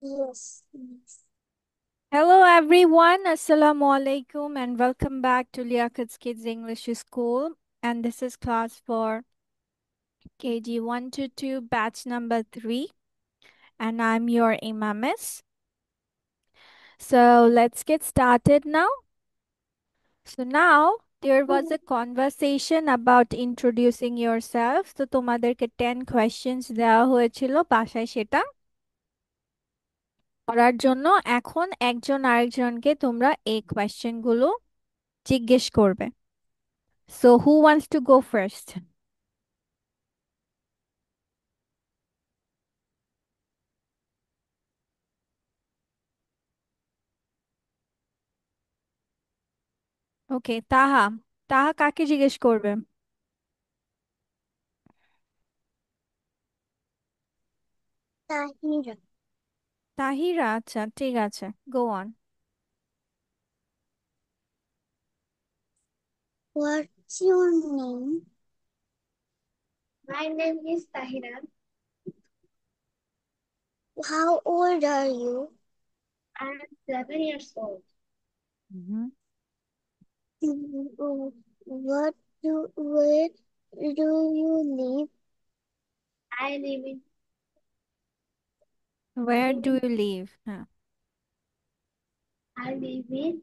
Yes. Yes. Hello everyone, Assalamu alaikum and welcome back to Liakat's Kids English School, and this is class for KG 1 to 2 batch number 3, and I'm your Imamis. So let's get started now. So now there was a conversation about introducing yourself. So তোমাদেরকে 10 questions দেওয়া হয়েছিল বাসায় সেটা করার জন্য এখন একজন আরেকজনকে তোমরা এই কোয়েশ্চেনগুলো জিজ্ঞেস করবে। So who wants to go first? ওকে, তাহা তাহা কাকে জিজ্ঞেস করবে? Tahira. তাহিরা, আচ্ছা ঠিক আছে, go on. What's your name? My name is Tahira. How old are you? I'm 7 years old. Mhm. What where do you live? I live in Where do you live? হ্যাঁ। I live in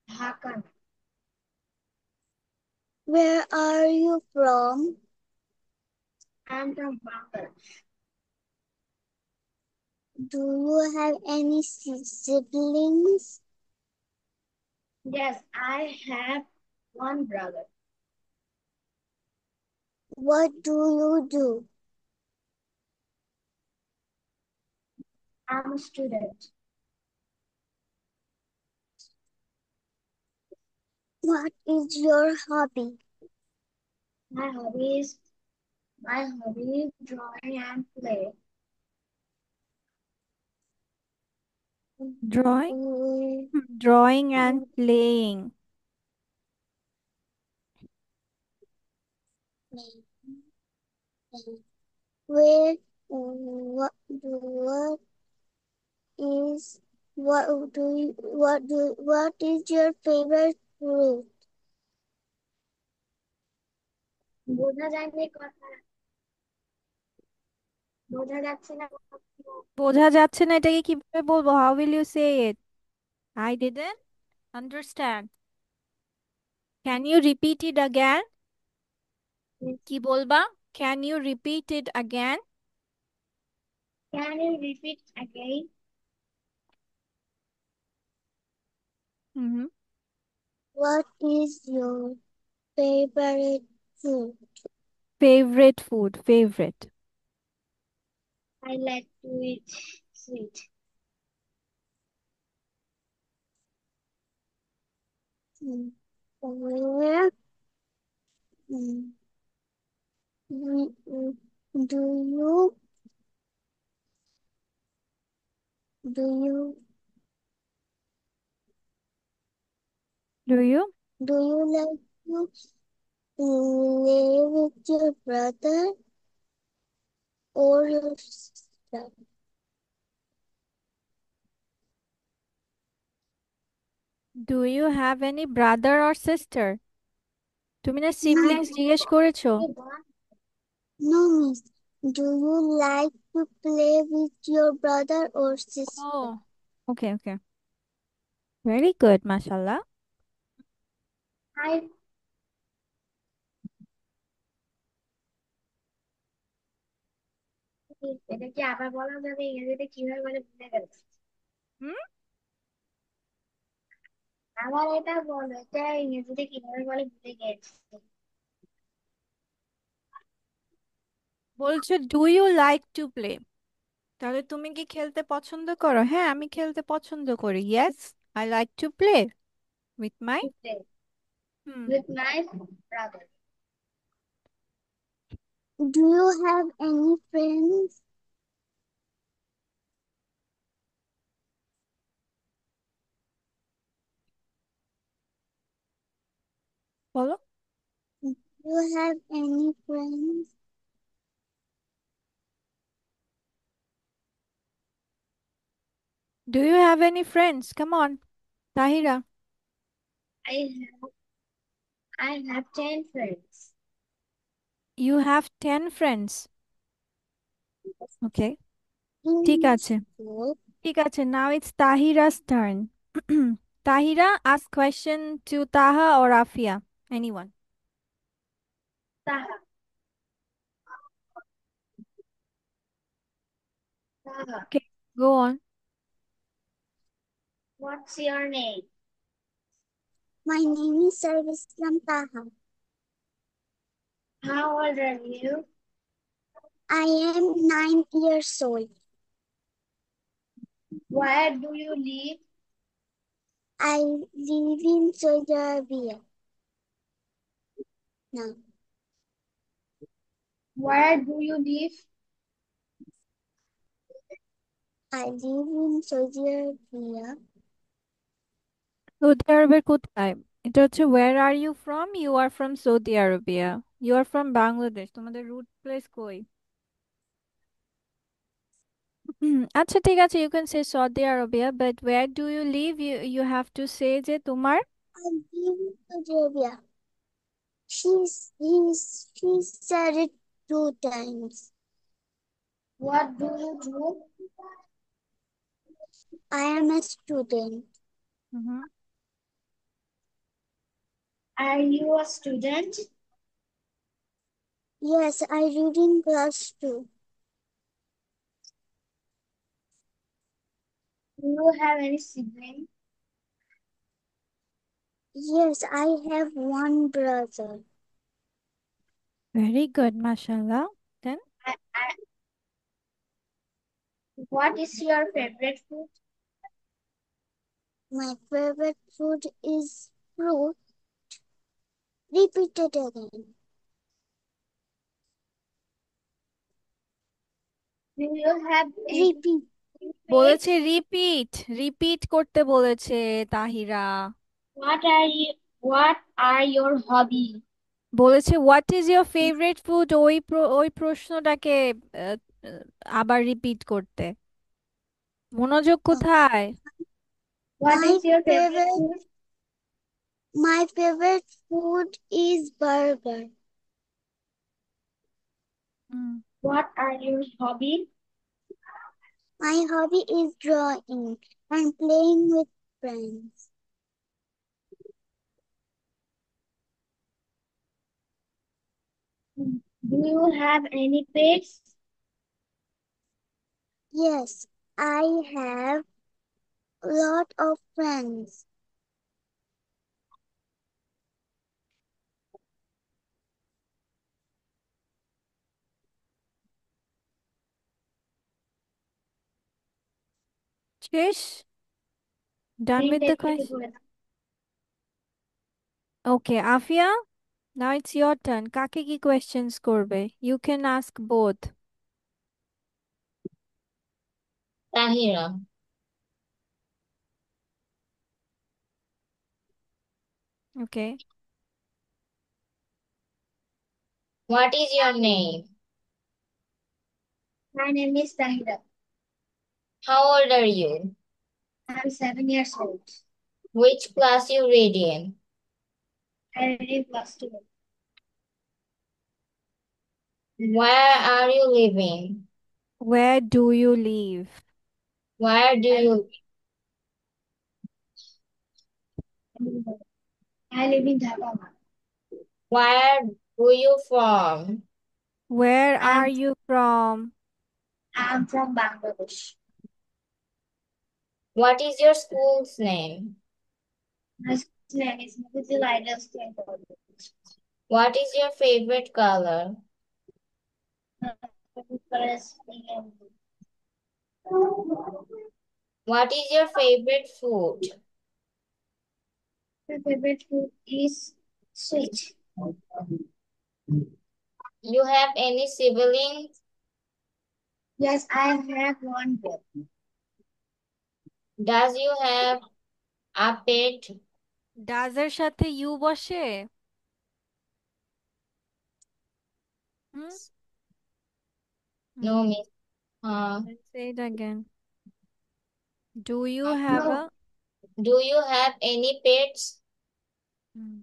Dhaka. Where are you from? I'm from Bangladesh. Do you have any siblings? Yes, I have one brother. What do you do? I'm a student. What is your hobby? My hobby is my hobby is drawing and play. Drawing? Mm, Drawing and playing. Where what is what is your favorite fruit? বোঝা যায়নি কথা বোঝা যাচ্ছে না কথা। বোঝা যাচ্ছে না, এটাকে কিভাবে বলবো? How will you say it? I didn't understand. Can you repeat it again? কি বলবা? Can you repeat it again? Can you repeat again? Mhm. What is your favorite food? Favorite food, favorite. I like to eat sweet. Mm. Where mm, mm, mm, do you do you Do you? like to live with your brother or your sister? Do you have any brother or sister? তুমি না I siblings জিজ্ঞেস করেছো? no, miss. Do you like to play with your brother or sister? Oh, okay, okay. Very good, mashallah. I এটা কি আবার বলা যাবে ইংরেজিতে কিভাবে বলে ভুলে গেছে হুম? আবার এটা বলো এটা ইংরেজিতে কিভাবে বলে ভুলে গেছে বলছো do you like to play, তাহলে তুমি কি খেলতে পছন্দ করো? হ্যাঁ, আমি খেলতে পছন্দ করি। Yes, I like to play with my. Hmm. with my brother. Do you have any friends? বলো। Do you have any friends? Do you have any friends? Come on, Tahira. I I have 10 friends. You have 10 friends. Okay. ঠিক In আছে। school, ঠিক আছে. Now it's Tahira's turn. Tahira, ask question to Taha or Afia. Anyone. Taha, Taha, Okay. Go on. what's your name? My name is Sarvislam Taha. How old are you? I am 9 years old. Where do you live? I live in Saudi Arabia now. Where do you live? I live in Saudi Arabia. Saudi আরবের কোথায়? এটা হচ্ছে where are you from? You are from Saudi Arabia. You are from Bangladesh. তোমাদের root place কই? আচ্ছা ঠিক আছে, you can say Saudi Arabia, but where do you live? You have to say যে তোমার I live in Saudi Arabia. She said it 2 times. What do you do? I am a student. Mhm. Are you a student? Yes, I read in class 2. Do you have any siblings? Yes, I have one brother. very good, mashallah. Then What is your favorite food? My favorite food is fruit. Repeat it again. Do you have any Repeat. বলেছে pets? Repeat করতে বলেছে Tahira. What are your hobby? বলেছে what is your favourite food, ওই প্রশ্নটাকে আহ, আহ, আবার repeat করতে। মনোযোগ কোথায়? What My is your favorite favorite food? My favorite food is burger. Hmm, What are your hobby? My hobby is drawing and playing with friends. Do you have any pets? Yes, I have a lot of friends. শেষ? Done with the question? Okay Afiya, now it's your turn. কাকে কি questions করবে? You can ask both. Tahira, okay. what is your name? My name is Tahira. How old are you? I'm 7 years old. Which class you read in? I read in class 2. Where are you living? Where do you live? Where do I you I live in Dhaka. where do you from? Where are I'm you from? I'm from Bangladesh. What is your school's name? My name is Mufizul Ideal State College. What is your favorite color? My favorite color is pink and blue. What is your favorite food? My favorite food is sweet. You have any siblings? Yes, I have one book. Does you have a pet? Does এর সাথে you বসে? হুম হুম। No, miss. Let's say it again. Do you have No. a Do you have any pets? Mm.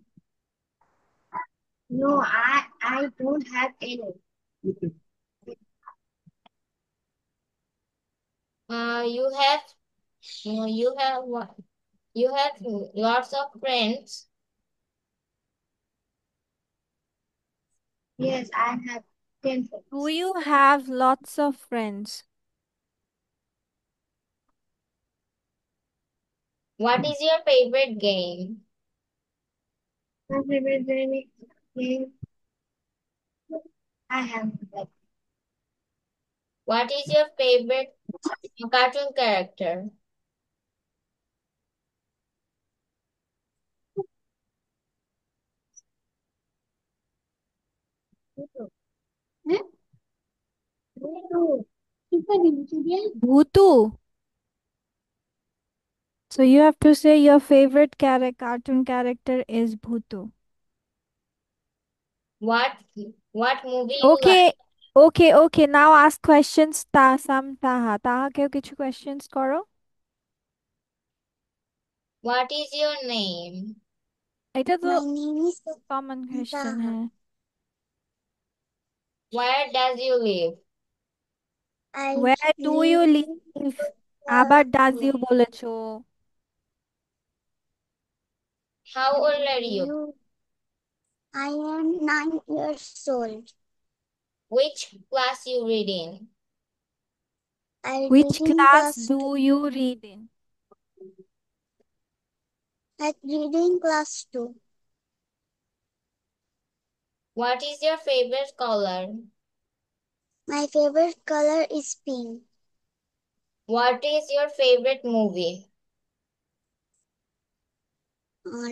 No, I don't have any. You have you have what? You have lots of friends. Yes, I have 10 Do friends. you have lots of friends? What is your favorite game? My favorite game I have like What is your favorite cartoon character? Pluto. Eh? Pluto. Kita di lucu dia. Bhutu. So you have to say your favorite cartoon character is Bhutu. What what movie you Okay, like? okay. Now ask questions. Taha. Tahaকেও কিছু questions করো। What is your name? এটা তো My name is common question, Taha. হ্যাঁ। Where does you live? I Where do you live live? আবার does you Kerala. বলেছো। How old are you? I am 9 years old. Which class you read in? I Which read in class class 2. do you read in? I read in class 2. What is your favorite color? My favorite color is pink. What is your favorite movie? I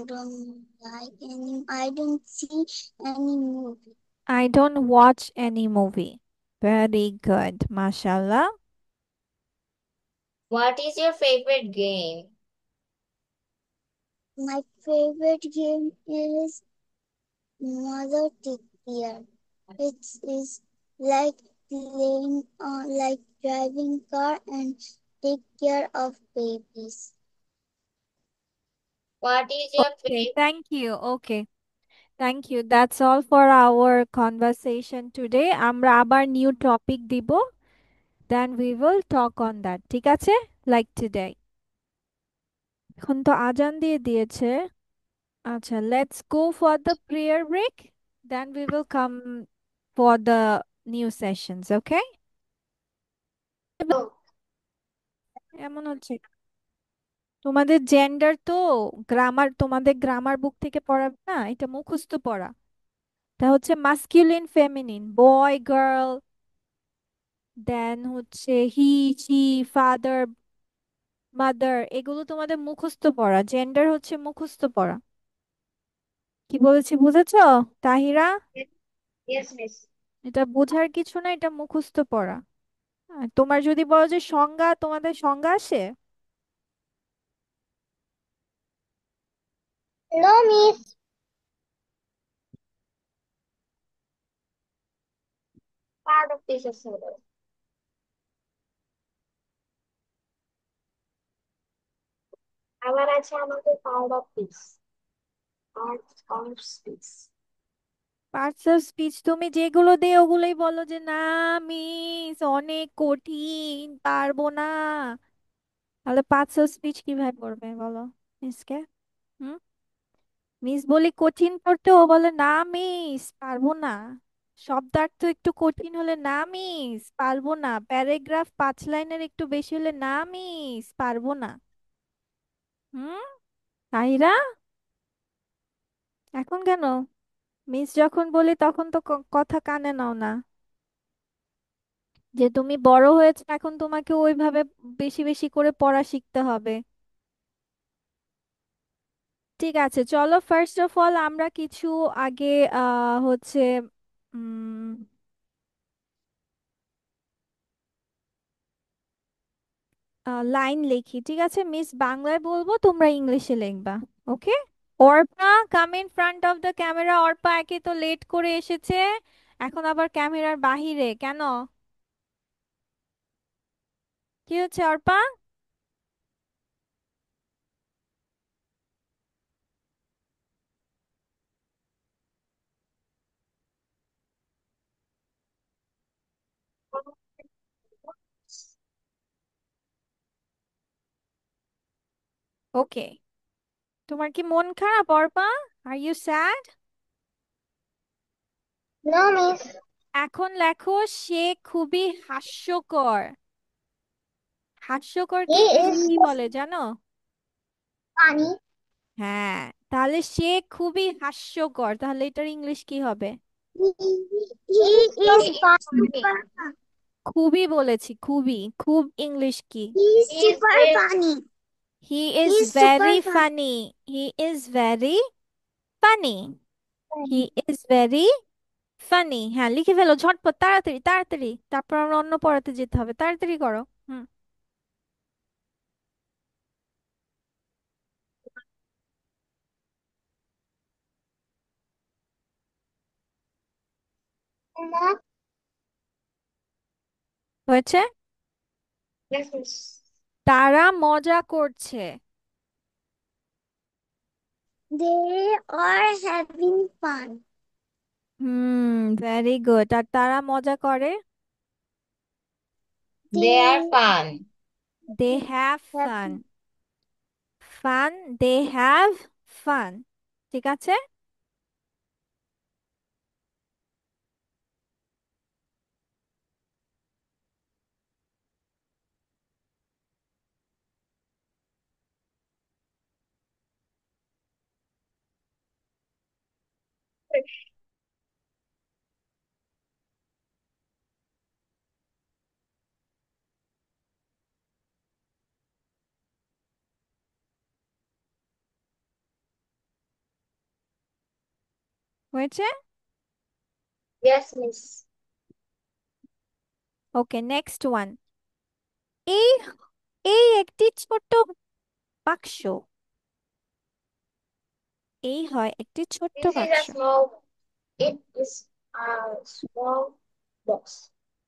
don't see any movie. I don't watch any movie. Very good, mashallah. What is your favorite game? My favorite game is Mother Teacher. It is like like driving car and take care of babies. What is your Okay, favorite? thank you. Okay, thank you. That's all for our conversation today. আমরা আবার new topic দিব. Then we will talk on that. ঠিক আছে? Like today. এখন তো আজান দিয়ে দিয়েছে। আচ্ছা, let's go for the prayer break. Then we will come for the new sessions, okay? Oh, এমন হচ্ছে তোমাদের জেন্ডার তো গ্রামার তোমাদের গ্রামার বুক থেকে পড়াবে না, এটা মুখস্থ পড়া। তা হচ্ছে মাস্কুলিন ফেমিনিন, বয় গার্ল, দেন হচ্ছে হি শি ফাদার মাদার, এগুলো তোমাদের মুখস্থ পড়া। জেন্ডার হচ্ছে মুখস্থ পড়া। কি বলেছি বুঝেছো তাহিরা? yes, miss. এটা বোঝার কিছু না, এটা মুখস্থ পড়া। আর তোমার যদি বলো যে সংজ্ঞা, তোমাদের সংজ্ঞা আসে? Hello, miss. Part of this is আবার আছে আমাদের part of piece part of speech parts of speech তুমি যেগুলো দিয়ে ওগুলোই বলো যে না মিস অনেক কঠিন, পারবো না। তাহলে পার্টস অফ স্পিচ কিভাবে পড়বে বলো মিসকে? হুম, মিস বলি কঠিন পড়তে, ও বলে না মিস পারবো না। শব্দার্থ একটু কঠিন হলে না মিস পারবো না। প্যারাগ্রাফ 5 লাইনের একটু বেশি হলে না মিস পারবো না। হুম, তাইরা এখন কেন মিস যখন বলি তখন তো কথা কানে নাও না? যে তুমি বড় হয়েছে এখন তোমাকে ওইভাবে বেশি বেশি করে পড়া শিখতে হবে। ঠিক আছে, চলো ফার্স্ট অফ অল আমরা কিছু আগে হচ্ছে লাইন লিখি। ঠিক আছে, মিস বাংলায় বলবো, তোমরা ইংলিশে লিখবা। Okay? Arpa, come in front of the camera. Arpa একে তো লেট করে এসেছে, এখন আবার ক্যামেরার বাহিরে কেন? কি হচ্ছে অর্পা? ওকে, তোমার কি মন খারাপ Arpa? Are you sad? No, miss. এখন লেখো সে খুবই হাস্যকর। হাস্যকরকে He ইংলিশে is কি বলে জানো? funny. হ্যাঁ, তাহলে সে খুবই হাস্যকর, তাহলে এটার ইংলিশ কি হবে? He is funny. খুবই বলেছি, খুবই, খুব ইংলিশ কি? He is super funny. He He is is super very funny. Funny. He is very funny. He is very funny. হ্যাঁ, লিখে ফেলো ঝটপট, তাড়াতাড়ি তাড়াতাড়ি, তারপর আমরা অন্য পড়াতে যেতে হবে, তাড়াতাড়ি করো। হুম। হয়েছে? Yes, miss. তারা মজা করছে। They are having fun. Very good. আর তারা মজা করে? They are They fun. They have have fun. Fun, they have fun. ঠিক আছে? হয়েছে? yes, miss. Okay, next one. এই এই একটি ছোট বাক্স। এই হয় একটি ছোট্ট This is বাক্স। a small. It is a small box.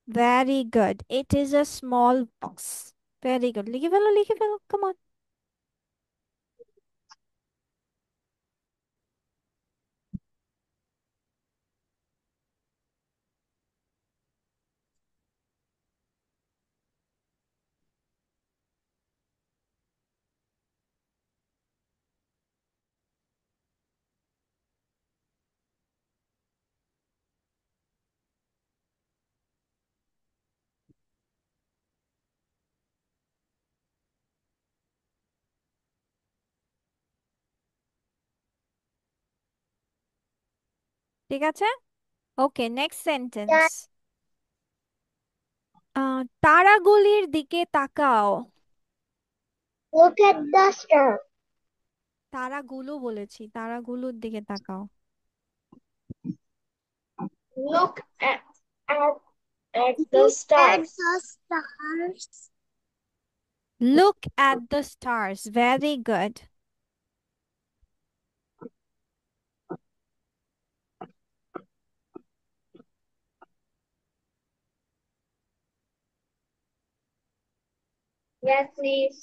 Very good, it is a small box. Very good, লিখে ফেলো লিখে ফেলো, কাম অন। ঠিক আছে? ওকে, নেক্সট সেন্টেন্স। Yeah, তারাগুলির দিকে তাকাও। look at the star. তারাগুলো বলেছি, তারাগুলোর দিকে তাকাও। Look at the stars. The stars. Look at the stars. Very good. Yes, please.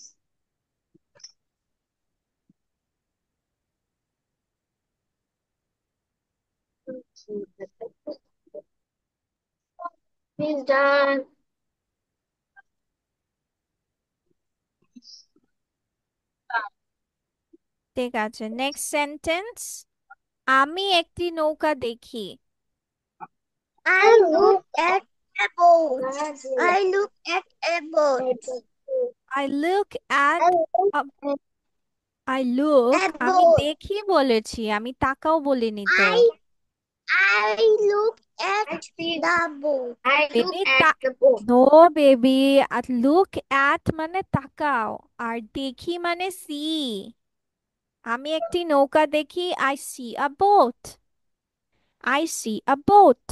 He's done. ঠিক আছে, নেক্সট সেন্টেন্স। আমি একটি নৌকা দেখি। I look at a boat. I look at a boat. I look at, I look I look, at আমি boat. দেখি বলেছি, আমি তাকাও বলিনি তো। I look at the boat. I look baby at the boat. No baby, আর look at মানে তাকাও, আর দেখি মানে সি। আমি একটি নৌকা দেখি, I C a boat. I C a boat.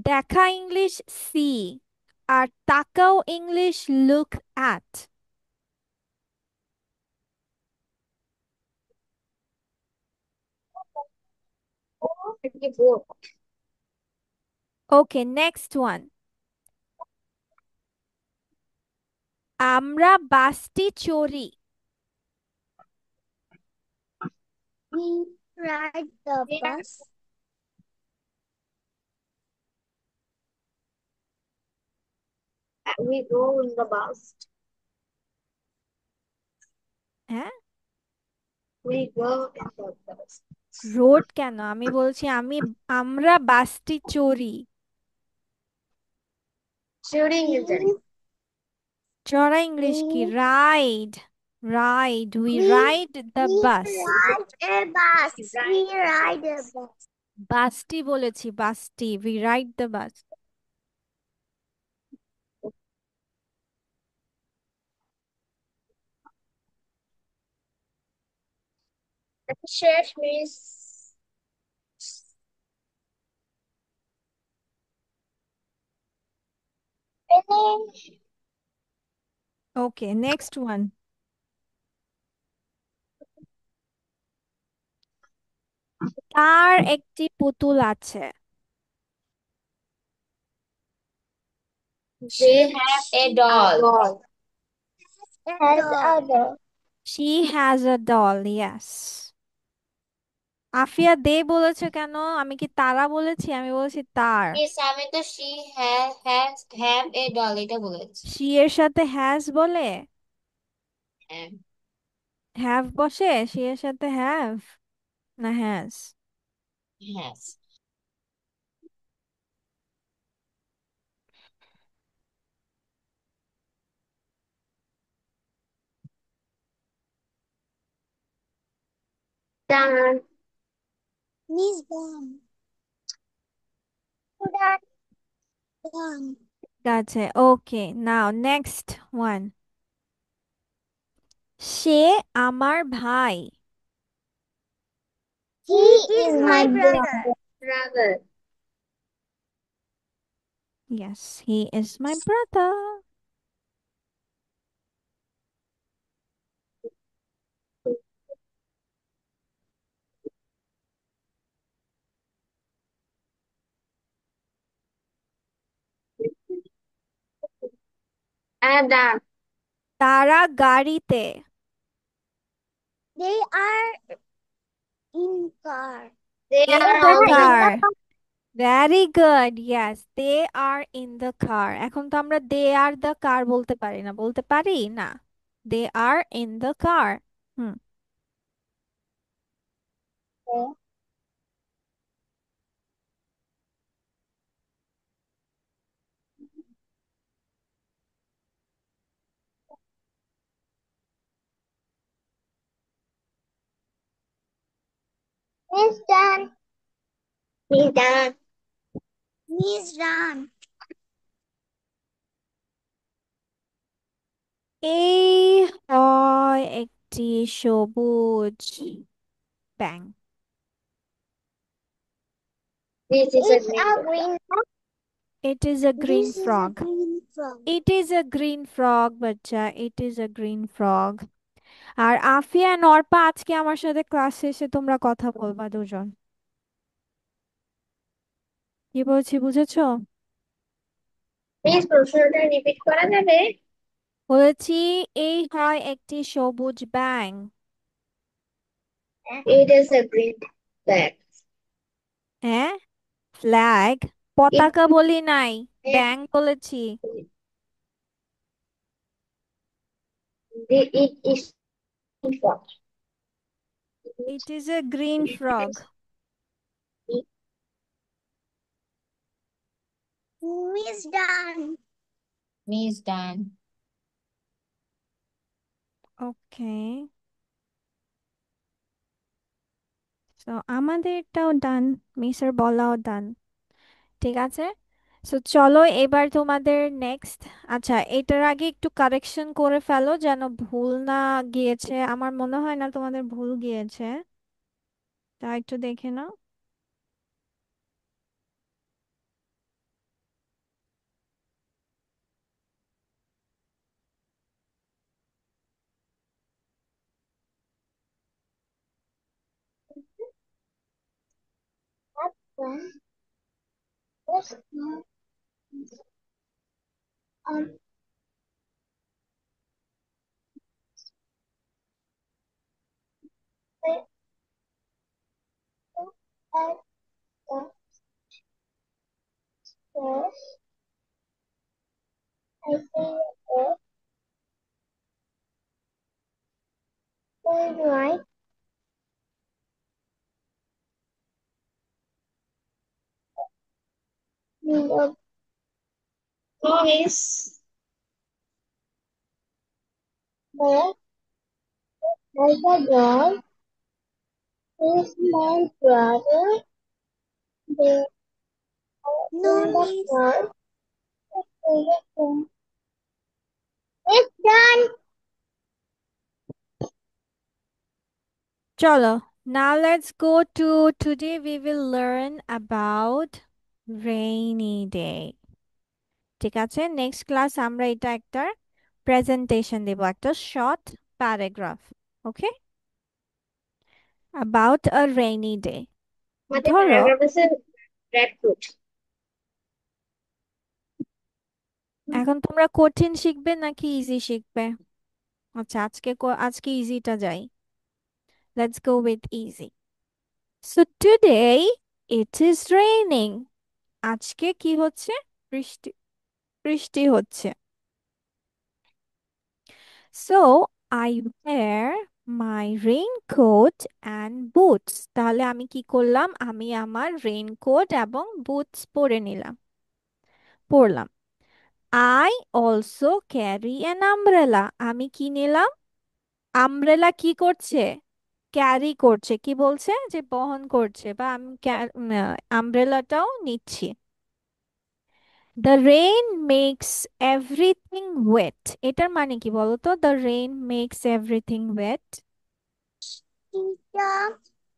দেখা ইংলিশ সি, আর তাকাও English look at. At the boat. Okay, next one. আমরা বাসটি চড়ি। We ride the bus. We go in the bus. হ্যাঁ, We go in the bus. Road কেন, আমি বলছি আমরা বাসটি চড়ি। Shooting is it? চড়া ইংলিশ কি? Ride. Ride, we ride the bus. ride a bus. We ride a bus. বাসটি বলেছি, বাসটি, we ride the bus. Chef means finish. Okay, next one. তার একটি পুতুল আছে। She have a doll. Ball. Has a dog. She has a doll, yes. Afia they বলেছে কেন? আমি কি তারা বলেছি? আমি বলেছি তার। Miss, আমি তো she has have a doll এটা বলেছি। শি এর সাথে হ্যাজ বলে? হ্যাঁ। হ্যাভ বসে শি এর সাথে? হ্যাভ না has? Has. Done. Miss done. Done. Done. ঠিক আছে, ওকে, নাও নেক্সট ওয়ান। সে আমার ভাই। He is my brother. Brother. Yes, he is my brother. I am done. তারা গাড়িতে। They are in car. They in are the in car. the car. Very good, yes, they are in the car. এখন তো আমরা দে are the car বলতে পারি না, বলতে পারি না? They are in the car. Hmm. He's done. He's done. He's done. এই হয় একটি সবুজ ব্যাঙ। This is a green frog. It is a green This is a frog. green frog. It is a green frog, বাচ্চা, it is a green frog. R Afia and Arpa আজকে আমার সাথে class শেষে তোমরা কথা বলবা দুজন। কি বলছি বুঝেছো? Please প্রশ্নটা রিপিট করা যাবে? বলেছি এই হয় একটি সবুজ ব্যাঙ। It is a green flag. হ্যাঁ, ফ্ল্যাগ, It, পতাকা বলি নাই, ব্যাঙ বলেছি। it is green frog. It is a green frog. Miss done. Miss done. Okay. So আমাদেরটাও ডান, মিসের বলাও ডান। ঠিক আছে, সো চলো এবার তোমাদের নেক্সট। আচ্ছা, এটার আগে একটু কারেকশন করে ফেলো যেন ভুল না গিয়েছে। আমার মনে হয় না তোমাদের ভুল গিয়েছে, তা একটু দেখে নাও। Um, right? The promise that the girl is my brother. They no, in the car. It's done. Cholo. Now let's go to today we will learn about rainy day. ঠিক আছে, নেক্সট ক্লাস আমরা এটা একটা presentation দেব, একটা short paragraph. Okay, about a rainy day. আমাদের ধরো, paragraph আছে ব্রেডফ্রুট। এখন তোমরা কঠিন শিখবে নাকি ইজি শিখবে? আচ্ছা, আজকে ইজিটা যাই। Let's go with easy. So today it is raining. আজকে কি হচ্ছে? বৃষ্টি বৃষ্টি হচ্ছে। So I wear my raincoat and boots. তাহলে আমি কি করলাম? আমি আমার রেইনকোট এবং বুটস পরলাম। I also carry an umbrella. আমি কি নিলাম? আমব্রেলা কি করছে? ক্যারি করছে। কি বলছে? যে বহন করছে, বা আমি আমব্রেলাটাও নিচ্ছি। The rain makes everything wet. এটার মানে কি বলতো? The rain makes everything wet. এটা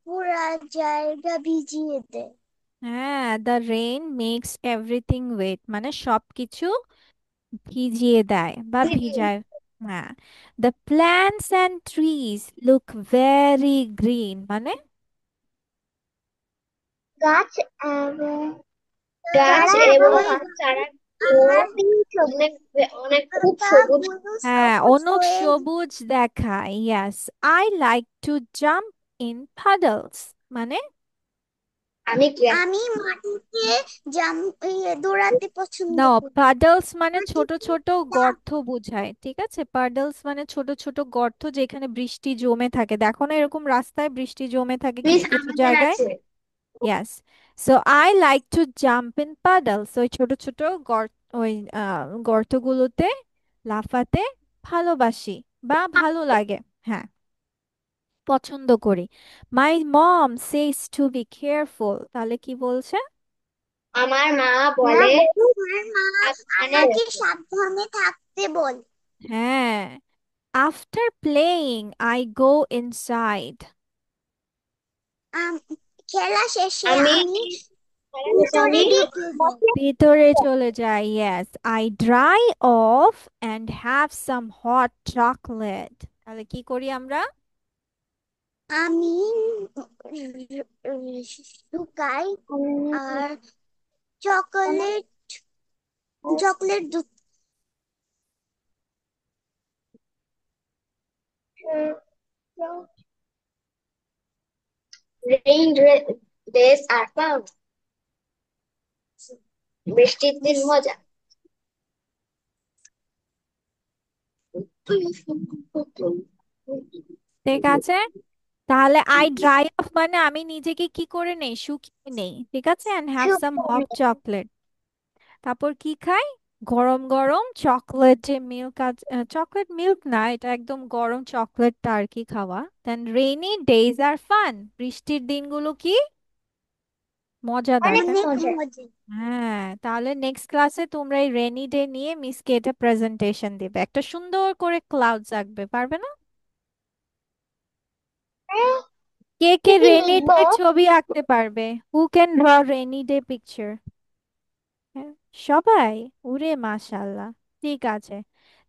পুরা জায়গা ভিজিয়ে দেয়। হ্যাঁ, the rain makes everything wet মানে সবকিছু ভিজিয়ে দেয় বা ভিজায়। হ্যাঁ, the plants and trees look very green মানে গাছ এবং গাছ এবং পাতাগুলো অনেক অনেক খুব সবুজ। হ্যাঁ, অনেক সবুজ দেখায়। Yes, I like to jump in puddles মানে আমি মাটিতে দৌড়াতে পছন্দ না, করি। পাডলস মানে ছোট মাটিতে ছোট গর্ত বোঝায়। ঠিক আছে, পাডলস মানে ছোট ছোট গর্ত যেখানে বৃষ্টি জমে থাকে। দেখো না, এরকম রাস্তায় বৃষ্টি জমে থাকে মিস কিছু কিছু আমাদের জায়গায়। আছে। Yes, so I like to jump in puddles. ওই ছোট ছোট ওই গর্তগুলোতে লাফাতে ভালোবাসি বা ভালো লাগে। হ্যাঁ, পছন্দ করি। মাই মম সেজ টু বি কেয়ারফুল। তাহলে কি বলছে? আমার মা বলে আমার মা সাবধানে আমাকে রেখো। সাবধানে থাকতে বল। হ্যাঁ, after playing I go inside. Um, খেলা শেষে আমি আমি খেলা শেষে ভিতরে আমি ঢুকে যাই। ভিতরে চলে যাই। Yes, I dry of and have some hot chocolate. তাহলে কি করি আমরা? আমি শুকাই আর চকলেট চকলেট দুধ। রেইন ডেজ আর ফান। বৃষ্টির দিন মজা। ঠিক আছে, তাহলে আই ড্রাই অফ মানে আমি নিজেকে কি করে নেই? শুকিয়ে নেই। ঠিক আছে, and have some hot chocolate. তারপর কি খাই? গরম গরম চকলেট, যে মিল্ক, চকলেট মিল্ক না, এটা একদম গরম চকলেটটা আর কি খাওয়া। দেন রেইনি ডেজ আর ফান। বৃষ্টির দিনগুলো কি মজাদার, অনেক তাই না? মজা মজা। হ্যাঁ, তাহলে নেক্সট ক্লাসে তোমরা এই রেনি ডে নিয়ে মিসকে এটা প্রেজেন্টেশন দিবে, একটা সুন্দর করে ক্লাউডস আঁকবে, পারবে না? কে কি কে কি রেনি লিখবো? ডে ছবি আঁকতে পারবে? Who can draw rainy day picture? হ্যাঁ, সবাই? ওরে মাশাল্লাহ, ঠিক আছে।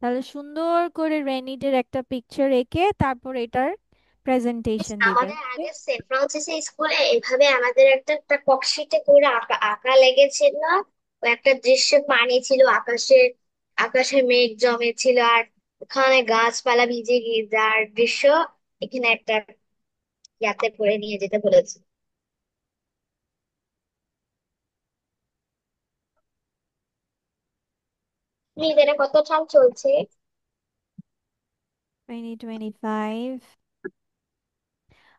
তাহলে সুন্দর করে রেনি ডের একটা পিকচার এঁকে তারপর এটার প্রেজেন্টেশন দিবে। আমাদের আগে সেন্ট ফ্রান্সিস স্কুলে এভাবে আমাদের একটা একটা ককশিটে করে আঁকা আঁকা লেগেছিল। ও একটা দৃশ্য, পানি ছিল আকাশে, আকাশে মেঘ জমেছিল আর ওখানে গাছপালা ভিজে গিয়ে যার দৃশ্য এখানে একটা ইয়াতে করে নিয়ে যেতে বলেছে। নিজেরা কত সাল চলছে? 2025।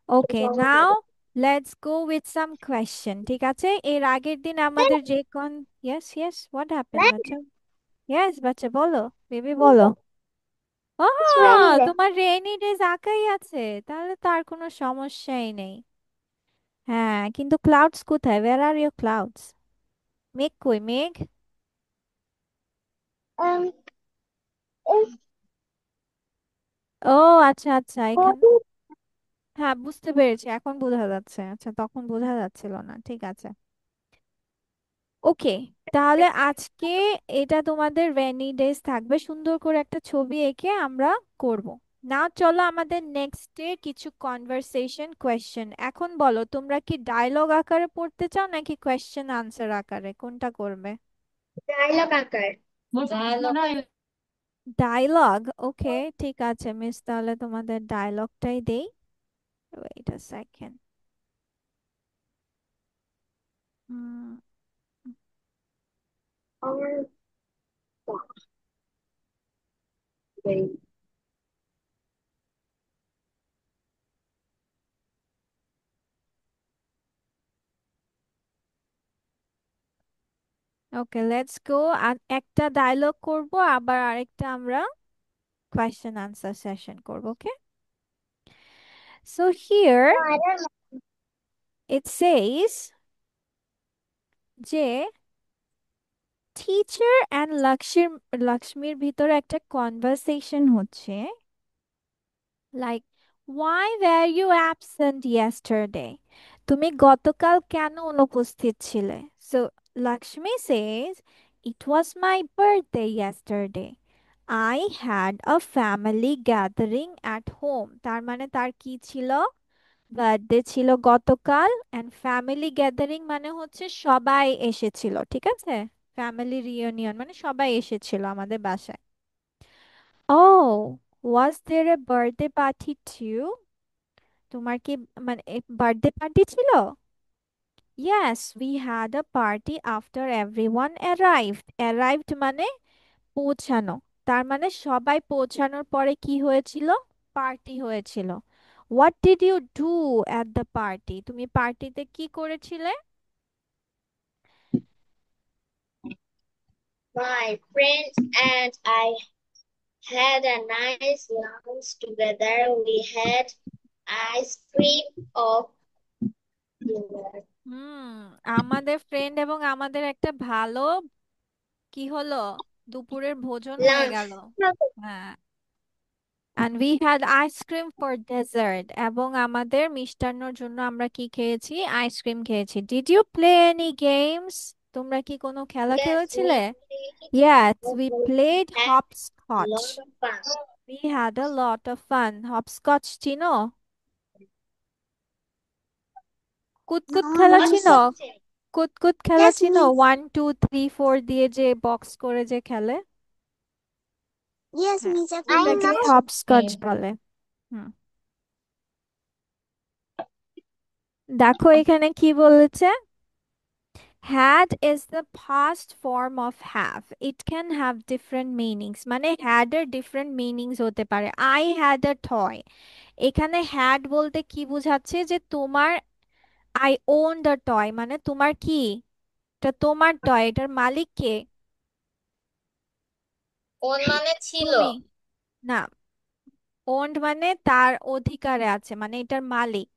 Okay, now let's go with some question. ঠিক আছে, এর আগের দিন আমাদের যে ইয়েস ইয়েস, হোয়াট হ্যাপেন বাচ্চা? ইয়েস বাচ্চা, বলো, বেবি বলো। ও, It's raining there. তোমার রেইনি ডেজ আঁকাই আছে, তাহলে তার কোনো সমস্যাই নেই। হ্যাঁ, কিন্তু ক্লাউডস কোথায়? Where are your clouds? মেঘ কই, মেঘ? Um, it's ও আচ্ছা আচ্ছা, এখানে। going. হ্যাঁ, বুঝতে পেরেছি, এখন বোঝা যাচ্ছে। আচ্ছা, তখন বোঝা যাচ্ছিল না, ঠিক আছে। ওকে, তাহলে আজকে এটা তোমাদের রেনি ডেজ থাকবে, সুন্দর করে একটা ছবি এঁকে আমরা করব। না, চলো আমাদের নেক্সট ডে কিছু কনভারসেশন কোয়েশ্চেন। এখন বলো, তোমরা কি ডায়লগ আকারে পড়তে চাও নাকি কোয়েশ্চেন আনসার আকারে, কোনটা করবে? ডায়লগ আকার। ডায়লগ, ওকে ঠিক আছে মিস, তাহলে তোমাদের ডায়লগটাই দেই। Wait a second. আমার বাড়ি। ওকে, লেটস গো। আর একটা ডায়লগ করব, আবার আরেকটা আমরা কোয়েশ্চেন আনসার সেশন করব, ওকে? So here No, I don't know. it says যে টিচার অ্যান্ড লক্ষ্মীর ভিতরে একটা কনভারসেশন হচ্ছে, like, why were you absent yesterday? তুমি গতকাল কেন অনুপস্থিত ছিলে? So Lakshmi says, it was my birthday yesterday. I had a family gathering at home. তার মানে তার কি ছিল? বার্থডে ছিল গতকাল, অ্যান্ড ফ্যামিলি গ্যাদারিং মানে হচ্ছে সবাই এসেছিল, ঠিক আছে? ফ্যামিলি রিউনিয়ন মানে সবাই এসেছিল আমাদের বাসায়। ও, ওয়াজ দেয়ার এ বার্থডে পার্টি টু? তোমার কি মানে বার্থডে পার্টি ছিল? Yes, we had a party after everyone arrived. Arrived মানে পৌঁছানো, তার মানে সবাই পৌঁছানোর পরে কি হয়েছিল? পার্টি হয়েছিল। What did you do at the party? তুমি পার্টিতে কি করেছিলে? My friends and I had a nice lunch together. We had ice cream of dinner. হুম, আমাদের ফ্রেন্ড এবং আমাদের একটা ভালো কি হলো, দুপুরের ভোজন হয়ে Lunch. গেল। হ্যাঁ, and we had ice cream for dessert, এবং আমাদের মিষ্টান্নর জন্য আমরা কি খেয়েছি? আইসক্রিম খেয়েছি। Did you play any games? তোমরা কি কোনো খেলা Yes, খেলেছিলে? we played. Yes, we We played had a hopscotch. lot of fun. We had a lot of fun. Hopscotch চিনো? কুতকুত No, খেলা never চিনো? seen. কুতকুত খেলা Yes, চিনো, miss. 1 2 3 4 দিয়ে যে বক্স করে যে খেলে? Yes, হ্যাঁ, miss. I ওটাকে know. হপস্কচ বলে। হুম, দেখো এখানে কি বলেছে? had is the past form of have. It can have different meanings, মানে had এর different meanings হতে পারে। I had a toy, এখানে had বলতে কি বোঝাচ্ছে? যে তোমার, I owned a toy মানে তোমার কি, এটা তোমার টয়, এটার মালিক কে? ওর মানে ছিল। তুমি। না, ওন্ড মানে তার অধিকারে আছে, মানে এটার মালিক।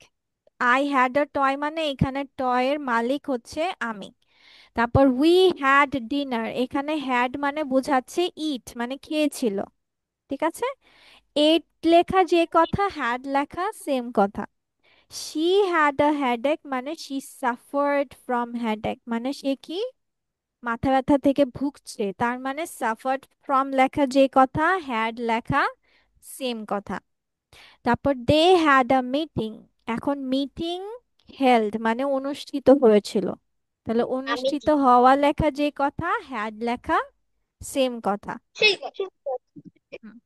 আই হ্যাড আ টয় মানে এখানে টয়ের মালিক হচ্ছে আমি। তারপর উই হ্যাড ডিনার, এখানে হ্যাড মানে বোঝাচ্ছে ইট, মানে খেয়েছিল, ঠিক আছে? এট লেখা যে কথা, হ্যাড লেখা সেম কথা। শি হ্যাড আ হেডেক মানে শি সাফার্ড ফ্রম হেডেক, মানে সে কি মাথা ব্যথা থেকে ভুগছে, তার মানে সাফার্ড ফ্রম লেখা যে কথা, হ্যাড লেখা সেম কথা। তারপর দে হ্যাড আ মিটিং, এখন মিটিং হেল্ড মানে অনুষ্ঠিত হয়েছিল, তাহলে আমি অনুষ্ঠিত কি হওয়া লেখা যে কথা, হ্যাড লেখা সেম কথা। সেই কথা। হুম,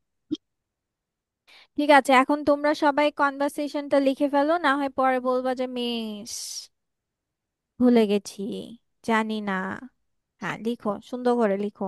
ঠিক আছে, এখন তোমরা সবাই কনভারসেশনটা লিখে ফেলো, না হয় পরে বলবা যে মিস ভুলে গেছি, জানি না। হ্যাঁ, লিখো, সুন্দর করে লিখো।